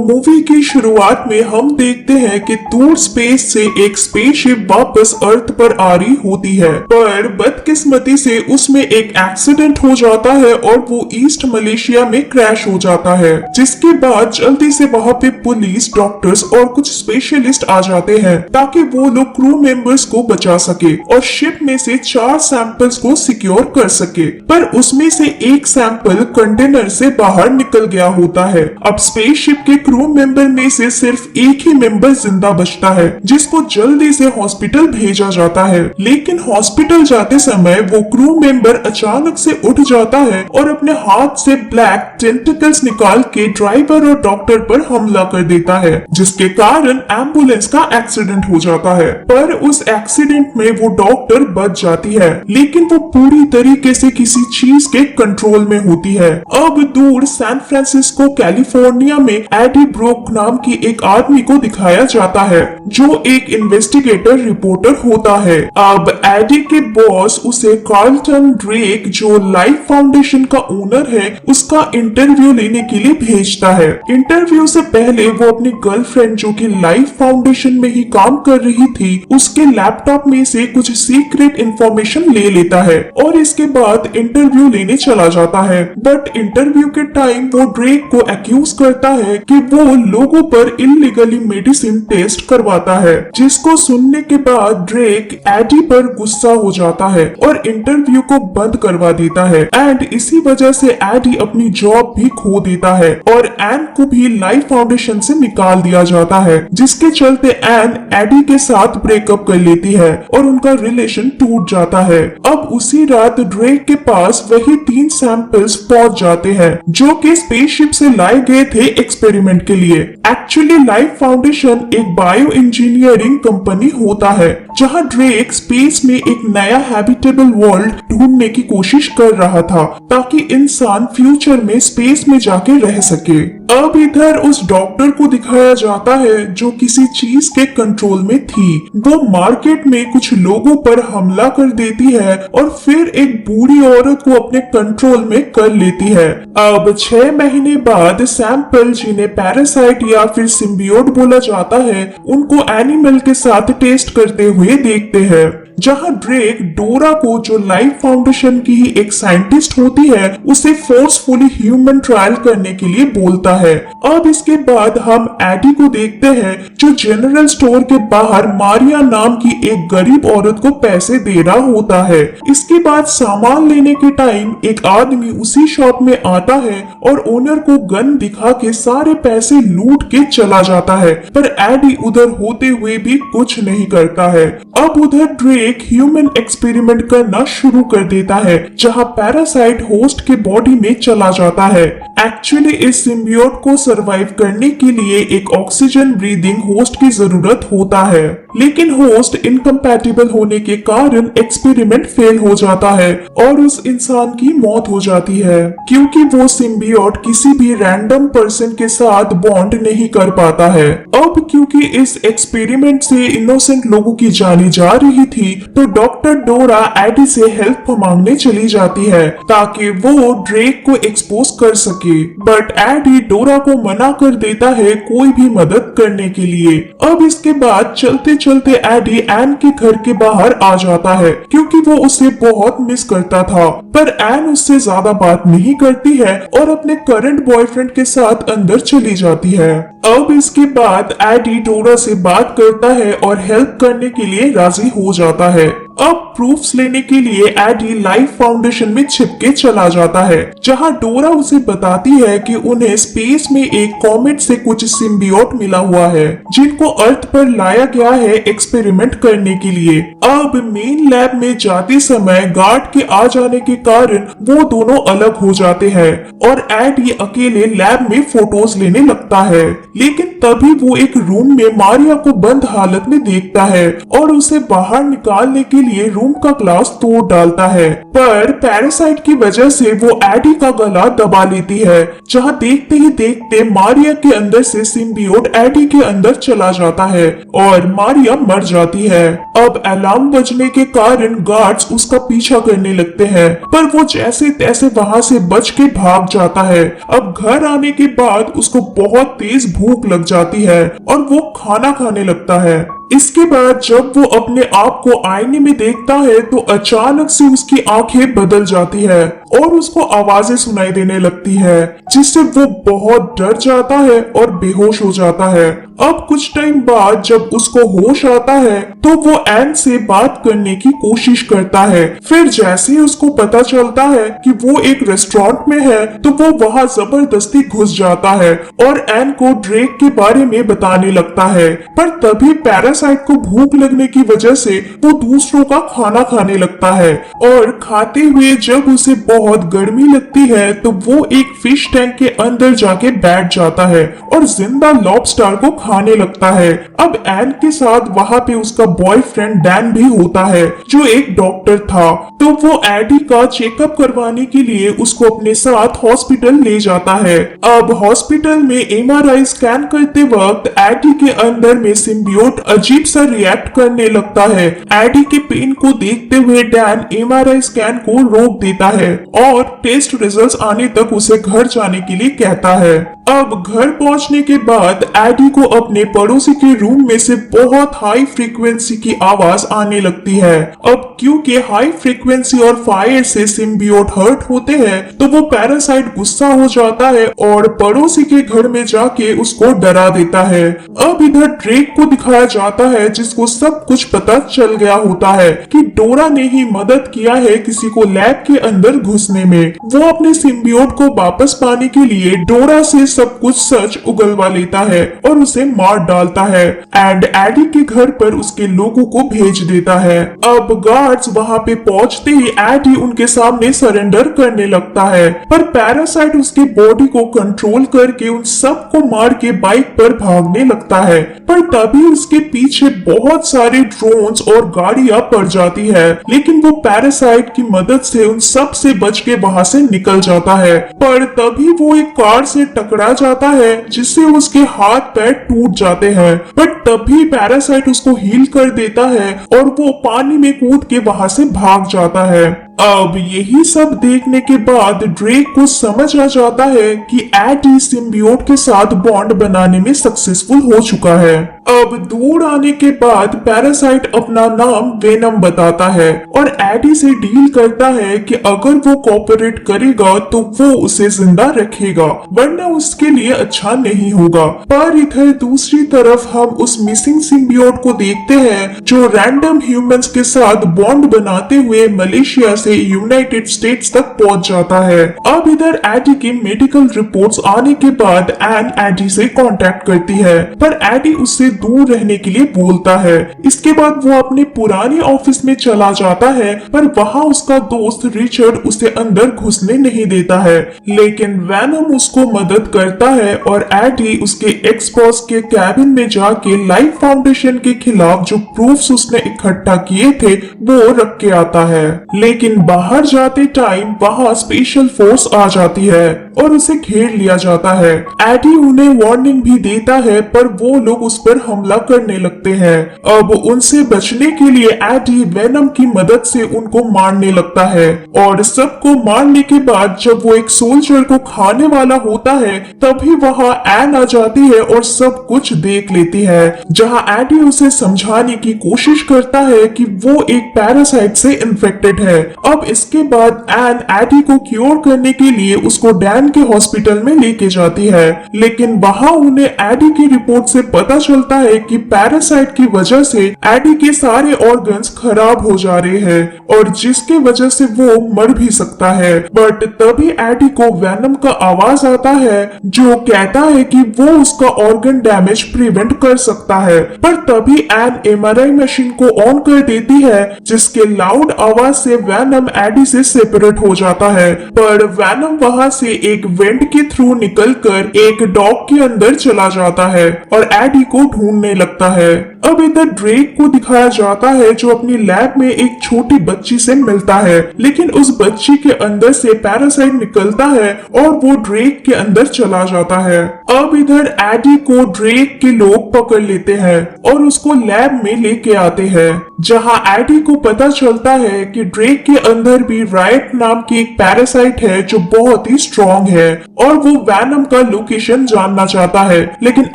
Movie की शुरुआत में हम देखते हैं कि दूर स्पेस से एक स्पेसशिप वापस अर्थ पर आ रही होती है, पर बदकिस्मती से उसमें एक एक्सीडेंट हो जाता है और वो ईस्ट मलेशिया में क्रैश हो जाता है। जिसके बाद जल्दी से वहाँ पे पुलिस, डॉक्टर्स और कुछ स्पेशलिस्ट आ जाते हैं ताकि वो लोग क्रू मेंबर्स को बचा सके और शिप में से 4 सैंपल्स को सिक्योर कर सके। पर उसमें से एक सैंपल कंटेनर से बाहर निकल गया होता है। अब स्पेसशिप के क्रू मेंबर में से सिर्फ एक ही मेंबर जिंदा बचता है, जिसको जल्दी से हॉस्पिटल भेजा जाता है। लेकिन हॉस्पिटल जाते समय वो क्रू मेंबर अचानक से उठ जाता है और अपने हाथ से ब्लैक टेंटिकल्स निकाल के ड्राइवर और डॉक्टर पर हमला कर देता है, जिसके कारण एम्बुलेंस का एक्सीडेंट हो जाता है। पर उस एक्सीडेंट में वो डॉक्टर बच जाती है, लेकिन वो पूरी तरीके से किसी चीज के कंट्रोल में होती है। अब दूर सैन फ्रांसिस्को कैलिफोर्निया में एडी ब्रोक नाम की एक आदमी को दिखाया जाता है, जो एक इन्वेस्टिगेटर रिपोर्टर होता है। अब एडी के बॉस उसे कार्लटन ड्रेक, जो लाइफ फाउंडेशन का ओनर है, उसका इंटरव्यू लेने के लिए भेजता है। इंटरव्यू से पहले वो अपनी गर्लफ्रेंड, जो कि लाइफ फाउंडेशन में ही काम कर रही थी, उसके लैपटॉप में से कुछ सीक्रेट इंफॉर्मेशन ले लेता है और इसके बाद इंटरव्यू लेने चला जाता है। बट इंटरव्यू के टाइम वो ड्रेक को एक्यूज करता है कि वो लोगों पर इलीगली मेडिसिन टेस्ट करवाता है, जिसको सुनने के बाद ड्रेक एडी पर गुस्सा हो जाता है और इंटरव्यू को बंद करवा देता है। एंड इसी वजह से एडी अपनी जॉब भी खो देता है और एन को भी लाइफ फाउंडेशन से निकाल दिया जाता है, जिसके चलते एन एडी के साथ ब्रेकअप कर लेती है और उनका रिलेशन टूट जाता है। अब उसी रात ड्रेक के पास वही 3 सैंपल्स पहुंच जाते हैं, जो कि स्पेसशिप से लाए गए थे एक्सपेरिमेंट के लिए। एक्चुअली लाइफ फाउंडेशन एक बायो इंजीनियरिंग कंपनी होता है, जहां ड्रेक स्पेस में एक नया हैबिटेबल वर्ल्ड ढूंढने की कोशिश कर रहा था, ताकि इंसान फ्यूचर में स्पेस में जाके रह सके। अब इधर उस डॉक्टर को दिखाया जाता है, जो किसी चीज के कंट्रोल में थी। वो मार्केट में कुछ लोगों पर हमला कर देती है और फिर एक बूढ़ी औरत को अपने कंट्रोल में कर लेती है। अब 6 महीने बाद सैंपल, जिन्हें पैरासाइट या फिर सिम्बियोट बोला जाता है, उनको एनिमल के साथ टेस्ट करते हुए देखते हैं, जहां ड्रेक डोरा को, जो लाइफ फाउंडेशन की ही एक साइंटिस्ट होती है, उसे फोर्सफुली ह्यूमन ट्रायल करने के लिए बोलता है। अब इसके बाद हम एडी को देखते हैं, जो जनरल स्टोर के बाहर मारिया नाम की एक गरीब औरत को पैसे दे रहा होता है। इसके बाद सामान लेने के टाइम एक आदमी उसी शॉप में आता है और ओनर को गन दिखा के सारे पैसे लूट के चला जाता है, पर एडी उधर होते हुए भी कुछ नहीं करता है। अब उधर ड्रेक एक ह्यूमन एक्सपेरिमेंट करना शुरू कर देता है, जहां पैरासाइट होस्ट के बॉडी में चला जाता है। एक्चुअली इस सिम्बियोट को सरवाइव करने के लिए एक ऑक्सीजन ब्रीदिंग होस्ट की जरूरत होता है, लेकिन होस्ट इनकम्पैटिबल होने के कारण एक्सपेरिमेंट फेल हो जाता है और उस इंसान की मौत हो जाती है, क्योंकि वो सिम्बियोट किसी भी रैंडम पर्सन के साथ बॉन्ड नहीं कर पाता है। अब क्योंकि इस एक्सपेरिमेंट से इनोसेंट लोगों की जाने जा रही थी, तो डॉक्टर डोरा एडी से हेल्प मांगने चली जाती है, ताकि वो ड्रेक को एक्सपोज कर सके। बट एडी डोरा को मना कर देता है कोई भी मदद करने के लिए। अब इसके बाद चलते चलते एडी एन के घर के बाहर आ जाता है, क्योंकि वो उसे बहुत मिस करता था, पर एन उससे ज्यादा बात नहीं करती है और अपने करंट बॉयफ्रेंड के साथ अंदर चली जाती है। अब इसके बाद एडी डोरा से बात करता है और हेल्प करने के लिए राजी हो जाता है। अब प्रूफ्स लेने के लिए एडी लाइफ फाउंडेशन में छिपके चला जाता है, जहां डोरा उसे बताती है कि उन्हें स्पेस में एक कॉमेट से कुछ सिम्बियोट मिला हुआ है, जिनको अर्थ पर लाया गया है एक्सपेरिमेंट करने के लिए। अब मेन लैब में जाते समय गार्ड के आ जाने के कारण वो दोनों अलग हो जाते हैं और एडी अकेले लैब में फोटोज लेने लगता है। लेकिन तभी वो एक रूम में मारिया को बंद हालत में देखता है और उसे बाहर निकालने के लिए रूम का ग्लास तोड़ डालता है, पर पैरासाइट की वजह से वो एडी का गला दबा लेती है, जहां देखते ही देखते मारिया के अंदर से सिम्बियोट एडी के अंदर चला जाता है और मारिया मर जाती है। अब अलार्म बजने के कारण गार्ड्स उसका पीछा करने लगते हैं, पर वो जैसे तैसे वहां से बच के भाग जाता है। अब घर आने के बाद उसको बहुत तेज भूख लग जाती है और वो खाना खाने लगता है। इसके बाद जब वो अपने आप को आईने में देखता है तो अचानक से उसकी आंखें बदल जाती है और उसको आवाजें सुनाई देने लगती है, जिससे वो बहुत डर जाता है और बेहोश हो जाता है। अब कुछ टाइम बाद जब उसको होश आता है तो वो एन से बात करने की कोशिश करता है। फिर जैसे ही उसको पता चलता है कि वो एक रेस्टोरेंट में है तो वो वहां जबरदस्ती घुस जाता है और एन को ड्रेक के बारे में बताने लगता है। पर तभी पैरासाइट को भूख लगने की वजह से वो दूसरों का खाना खाने लगता है और खाते हुए जब उसे बहुत गर्मी लगती है तो वो एक फिश टैंक के अंदर जाके बैठ जाता है और जिंदा लॉबस्टर को खाने लगता है। अब एन के साथ वहां पे उसका बॉयफ्रेंड डैन भी होता है, जो एक डॉक्टर था। तो वो एडी का चेकअप करवाने के लिए उसको अपने साथ हॉस्पिटल ले जाता है। अब हॉस्पिटल में एमआरआई स्कैन करते वक्त एडी के अंदर में सिम्बियोट अजीब सा रिएक्ट करने लगता है। एडी के पेन को देखते हुए डैन एमआरआई स्कैन को रोक देता है और टेस्ट रिजल्ट्स आने तक उसे घर जाने के लिए कहता है। अब घर पहुंचने के बाद एडी को अपने पड़ोसी के रूम में से बहुत हाई फ्रीक्वेंसी की आवाज आने लगती है। अब क्योंकि हाई फ्रीक्वेंसी और फायर से सिम्बियोट हर्ट होते हैं तो वो पैरासाइट गुस्सा हो जाता है और पड़ोसी के घर में जाके उसको डरा देता है। अब इधर ड्रेक को दिखाया जाता है, जिसको सब कुछ पता चल गया होता है कि डोरा ने ही मदद किया है किसी को लैब के अंदर घुसने में। वो अपने सिम्बियोट को वापस पाने के लिए डोरा से सब कुछ सच उगलवा लेता है और उसे मार डालता है एंड एडी के घर पर उसके लोगों को भेज देता है। अब गार्ड्स वहां पे पहुंचते ही एडी उनके सामने सरेंडर करने लगता है, पर पैरासाइट उसके बॉडी को कंट्रोल करके उन सबको मार के बाइक पर भागने लगता है। पर तभी उसके पीछे बहुत सारे ड्रोन्स और गाड़ियां पड़ जाती है, लेकिन वो पैरासाइट की मदद से उन सब से बच के वहां से निकल जाता है। पर तभी वो एक कार से टकरा जाता है, जिससे उसके हाथ पैर टूट जाते हैं। बट तभी पैरासाइट उसको हील कर देता है और वो पानी में कूद के वहां से भाग जाता है। अब यही सब देखने के बाद ड्रेक को समझ आ जाता है कि एडी सिम्बियोट के साथ बॉन्ड बनाने में सक्सेसफुल हो चुका है। अब दूर आने के बाद पैरासाइट अपना नाम वेनम बताता है और एडी से डील करता है कि अगर वो कोऑपरेट करेगा तो वो उसे जिंदा रखेगा, वरना उसके लिए अच्छा नहीं होगा। पर इधर दूसरी तरफ हम उस मिसिंग सिम्बियोट को देखते हैं जो रैंडम ह्यूमंस के साथ बॉन्ड बनाते हुए मलेशिया से यूनाइटेड स्टेट्स तक पहुंच जाता है। अब इधर एडी की मेडिकल रिपोर्ट्स आने के बाद एन एडी से कांटेक्ट करती है, पर एडी उससे दूर रहने के लिए बोलता है। इसके बाद वो अपने पुराने ऑफिस में चला जाता है, पर वहां उसका दोस्त रिचर्ड उसे अंदर घुसने नहीं देता है, लेकिन वेनम उसको मदद करता है और एडी उसके एक्स बॉस के कैबिन में जाके लाइफ फाउंडेशन के खिलाफ जो प्रूफ्स उसने इकट्ठा किए थे वो रख के आता है। लेकिन बाहर जाते टाइम वहां स्पेशल फोर्स आ जाती है और उसे घेर लिया जाता है। एडी उन्हें वार्निंग भी देता है, पर वो लोग उस पर हमला करने लगते हैं। अब उनसे बचने के लिए एडी वेनम की मदद से उनको मारने लगता है और सबको मारने के बाद जब वो एक सोल्जर को खाने वाला होता है तभी वहां एन आ जाती है और सब कुछ देख लेती है, जहां एडी उसे समझाने की कोशिश करता है कि वो एक पैरासाइट से इन्फेक्टेड है। अब इसके बाद एन एडी को क्योर करने के लिए उसको डैन के हॉस्पिटल में लेके जाती है, लेकिन वहां उन्हें एडी की रिपोर्ट से पता चलता है कि पैरासाइट की वजह से एडी के सारे ऑर्गन्स खराब हो जा रहे हैं और जिसके वजह से वो मर भी सकता है। बट तभी एडी को वेनम का आवाज आता है जो कहता है कि वो उसका ऑर्गन डैमेज प्रिवेंट कर सकता है, पर तभी एन एमआरआई मशीन को ऑन कर देती है, जिसके लाउड आवाज से वेनम एडी से सेपरेट हो जाता है। पर वेनम वहां से एक वेंट के थ्रू निकलकर एक डॉग के अंदर चला जाता है और एडी को ढूंढने लगता है। अब इधर ड्रेक को दिखाया जाता है जो अपनी लैब में एक छोटी बच्ची से मिलता है, लेकिन उस बच्ची के अंदर से पैरासाइट निकलता है और वो ड्रेक के अंदर चला जाता है। अब इधर एडी को ड्रेक के लोग पकड़ लेते हैं और उसको लैब में लेके आते हैं, जहां एडी को पता चलता है कि ड्रेक के अंदर भी राइट नाम की एक पैरासाइट है जो बहुत ही स्ट्रॉन्ग है और वो वैनम का लोकेशन जानना चाहता है, लेकिन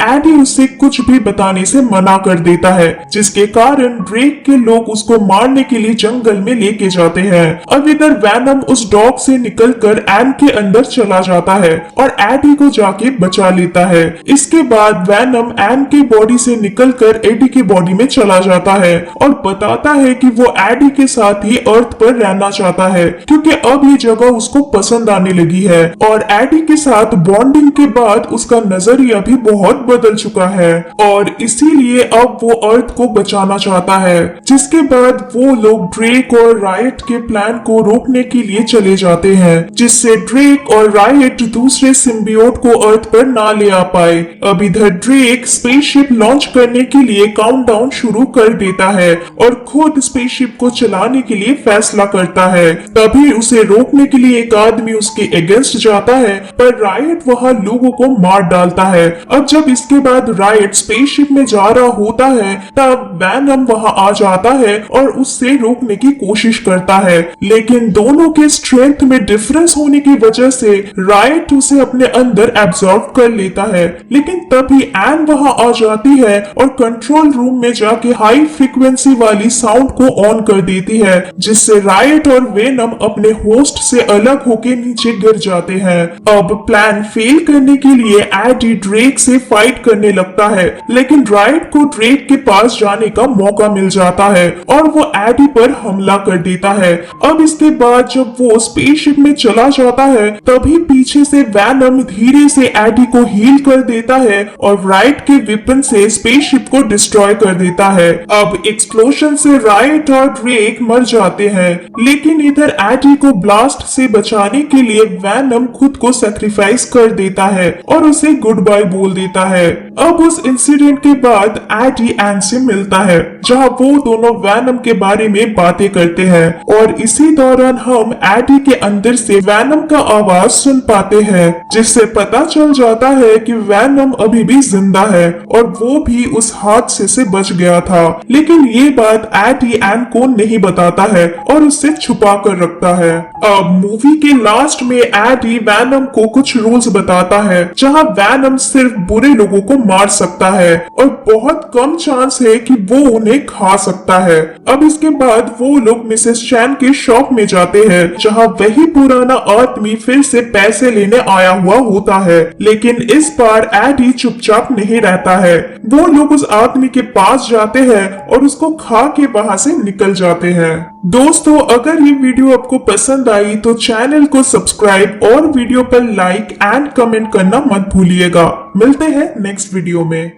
एडी उससे कुछ भी बताने से मना कर देता है, जिसके कारण ड्रेक के लोग उसको मारने के लिए जंगल में लेके जाते हैं। अब इधर वैनम उस डॉग से निकलकर एन के अंदर चला जाता है और एडी को जाके बचा लेता है। इसके बाद वैनम एन के बॉडी से निकलकर एडी की बॉडी में चला जाता है और बताता है कि वो एडी के साथ ही अर्थ पर रहना चाहता है, क्योंकि अब ये जगह उसको पसंद आने लगी है और एडी के साथ बॉन्डिंग के बाद उसका नजरिया भी बहुत बदल चुका है और इसीलिए अब वो अर्थ को बचाना चाहता है। जिसके बाद वो लोग ड्रेक और रायट के प्लान को रोकने के लिए चले जाते हैं, जिससे ड्रेक और रायट दूसरे सिम्बियोट को अर्थ पर ना ले आ पाए। अब इधर ड्रेक स्पेसशिप लॉन्च करने के लिए काउंटडाउन शुरू कर देता है और खुद स्पेसशिप को चलाने के लिए फैसला करता है। तभी उसे रोकने के लिए एक आदमी उसके अगेंस्ट जाता है, पर रायट वहां लोगों को मार डालता है। अब जब इसके बाद रायट स्पेसशिप में जा रहा होता है, तब वैनम वहां आ जाता है और उससे रोकने की कोशिश करता है, लेकिन दोनों के स्ट्रेंथ में डिफरेंस होने की वजह से रायट उसे अपने अंदर एब्जॉर्ब कर लेता है। लेकिन तभी एन वहां आ जाती है और कंट्रोल रूम में जाके हाई फ्रीक्वेंसी वाली साउंड को ऑन कर देती है, जिससे रायट और वेनम अपने होस्ट से अलग होके नीचे गिर जाते हैं। अब प्लान फेल करने के लिए एडी ड्रेक से फाइट करने लगता है, लेकिन रायट को ड्रेक के पास जाने का मौका मिल जाता है और वो एडी पर हमला कर देता है। अब इसके बाद जब वो स्पेसशिप में चला जाता है, तभी पीछे से वैनम धीरे से एडी को हील कर देता है और राइट के वेपन से स्पेसशिप को डिस्ट्रॉय कर देता है। अब एक्सप्लोजन से राइट और ड्रेक मर जाते हैं, लेकिन इधर एडी को ब्लास्ट से बचाने के लिए वैनम खुद को सैक्रिफाइस कर देता है और उसे गुड बाय बोल देता है। अब उस इंसिडेंट के बाद एडी एन से मिलता है, जहां वो दोनों वैनम के बारे में बातें करते हैं और इसी दौरान हम एडी के अंदर से वैनम का आवाज सुन पाते हैं, जिससे पता चल जाता है कि वैनम अभी भी जिंदा है और वो भी उस हादसे से बच गया था। लेकिन ये बात एडी एन को नहीं बताता है और उससे छुपा कर रखता है। अब मूवी के लास्ट में एडी वैनम को कुछ रूल्स बताता है, जहां वैनम सिर्फ बुरे लोगों को मार सकता है और बहुत कम चांस है कि वो उन्हें खा सकता है। अब इसके बाद वो लोग मिसेस चैन के शॉप में जाते हैं, जहां वही पुराना आदमी फिर से पैसे लेने आया हुआ होता है, लेकिन इस बार एडी चुपचाप नहीं रहता है। वो लोग उस आदमी के पास जाते हैं और उसको खा के वहां से निकल जाते हैं। दोस्तों, अगर ये वीडियो आपको पसंद आई तो चैनल को सब्सक्राइब और वीडियो पर लाइक एंड कमेंट करना मत भूलिएगा। मिलते हैं नेक्स्ट वीडियो में।